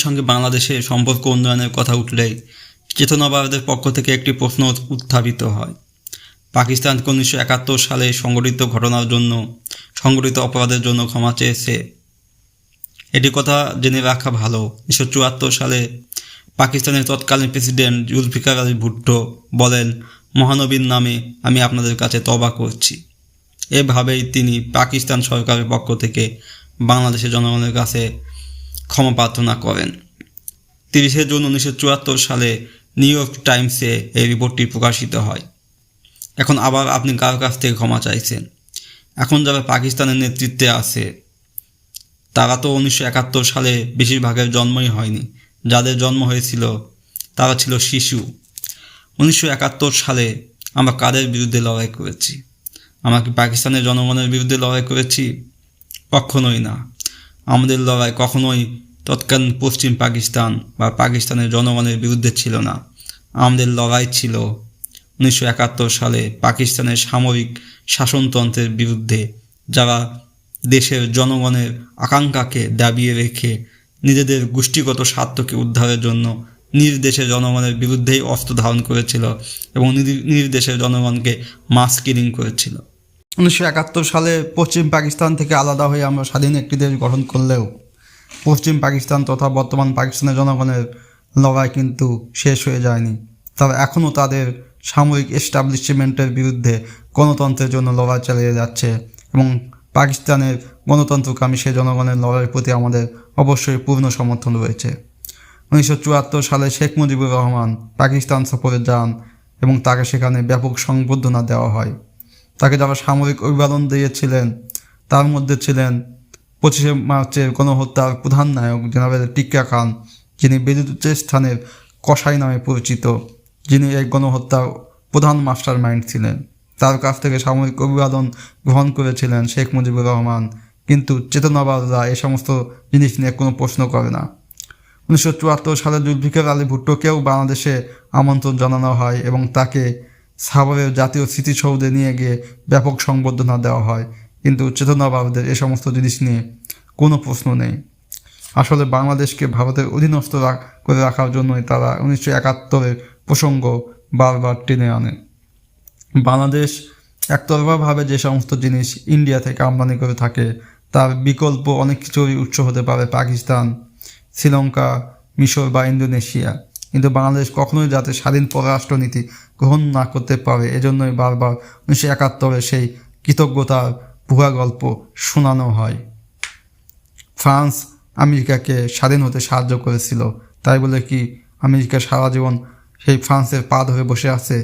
পাকিস্তানের সঙ্গে বাংলাদেশের সম্পর্ক উন্নয়নের কথা উঠলেই চেতনাবাদের পক্ষ থেকে একটি প্রশ্ন উত্থাপিত হয়। পাকিস্তানকে 1971 সালে সংঘটিত অপরাধের জন্য ক্ষমা চেয়েছে। এটি কথা জেনে রাখা ভালো, 1974 সালে পাকিস্তানের তৎকালীন প্রেসিডেন্ট জুলফিকার আলী ভুট্টো বলেন, মহানবীর নামে আমি আপনাদের কাছে তওবা করছি। এভাবেই তিনি পাকিস্তান সরকারের পক্ষ থেকে বাংলাদেশের জনগণের কাছে ক্ষমা প্রার্থনা করেন। 30 জুন 1974 সালে নিউ ইয়র্ক টাইমসে এই রিপোর্টটি প্রকাশিত হয়। এখন আবার আপনি কার কাছ থেকে ক্ষমা চাইছেন? এখন যারা পাকিস্তানের নেতৃত্বে আছে তারা তো 1971 সালে বেশিরভাগের জন্মই হয়নি। যাদের জন্ম হয়েছিল তারা ছিল শিশু। 1971 সালে আমরা কাদের বিরুদ্ধে লড়াই করেছি? আমরা কি পাকিস্তানের জনগণের বিরুদ্ধে লড়াই করেছি? কখনোই না। আমাদের লড়াই কখনোই তৎকালীন পশ্চিম পাকিস্তান বা পাকিস্তানের জনগণের বিরুদ্ধে ছিল না। আমাদের লড়াই ছিল 1971 সালে পাকিস্তানের সামরিক শাসনতন্ত্রের বিরুদ্ধে, যারা দেশের জনগণের আকাঙ্ক্ষাকে দাবিয়ে রেখে নিজেদের গোষ্ঠীগত স্বার্থকে উদ্ধারের জন্য নিজ দেশের জনগণের বিরুদ্ধেই অস্ত্র ধারণ করেছিল এবং নিজ দেশের জনগণকে মাস কিলিং করেছিল। 1971 সালে পশ্চিম পাকিস্তান থেকে আলাদা হয়ে আমরা স্বাধীন একটি দেশ গঠন করলেও পশ্চিম পাকিস্তান তথা বর্তমান পাকিস্তানের জনগণের লড়াই কিন্তু শেষ হয়ে যায়নি। তারা এখনও তাদের সামরিক এস্টাবলিশমেন্টের বিরুদ্ধে গণতন্ত্রের জন্য লড়াই চালিয়ে যাচ্ছে এবং পাকিস্তানের গণতন্ত্রকামী সে জনগণের লড়াইয়ের প্রতি আমাদের অবশ্যই পূর্ণ সমর্থন রয়েছে। 1974 সালে শেখ মুজিবুর রহমান পাকিস্তান সফরে যান এবং তাকে সেখানে ব্যাপক সংবর্ধনা দেওয়া হয়। তাকে যারা সামরিক অভিবাদন দিয়েছিলেন তার মধ্যে ছিলেন 25 মার্চের গণহত্যার প্রধান নায়ক জেনারেল টিক্কা খান, যিনি বেলুচিস্তানের কসাই নামে পরিচিত, যিনি এই গণহত্যার প্রধান মাস্টার মাইন্ড ছিলেন। তার কাছ থেকে সামরিক অভিবাদন গ্রহণ করেছিলেন শেখ মুজিবুর রহমান, কিন্তু চেতনাবাদরা এ সমস্ত জিনিস নিয়ে কোনো প্রশ্ন করে না। 1974 সালে জুলফিকার আলী ভুট্টোকেও বাংলাদেশে আমন্ত্রণ জানানো হয় এবং তাকে সাভারের জাতীয় স্মৃতিসৌধে নিয়ে গিয়ে ব্যাপক সংবর্ধনা দেওয়া হয়, কিন্তু চেতনাবাদদের এ সমস্ত জিনিস নিয়ে কোনো প্রশ্ন নেই। আসলে বাংলাদেশকে ভারতের অধীনস্থ করে রাখার জন্যই তারা 1971 প্রসঙ্গ বারবার টেনে আনে। বাংলাদেশ একতরফাভাবে যে সমস্ত জিনিস ইন্ডিয়া থেকে আমদানি করে থাকে তার বিকল্প অনেক কিছুরই উৎস হতে পারে পাকিস্তান, শ্রীলঙ্কা, মিশর বা ইন্দোনেশিয়া, কিন্তু বাংলাদেশ কখনোই যাতে স্বাধীন পররাষ্ট্রনীতি গ্রহণ না করতে পারে এজন্যই বারবার 1971 সেই কৃতজ্ঞতার ভুয়া গল্প শোনানো হয়। ফ্রান্স আমেরিকাকে স্বাধীন হতে সাহায্য করেছিল, তাই বলে কি আমেরিকা সারা জীবন সেই ফ্রান্সের পা ধরে বসে আছে?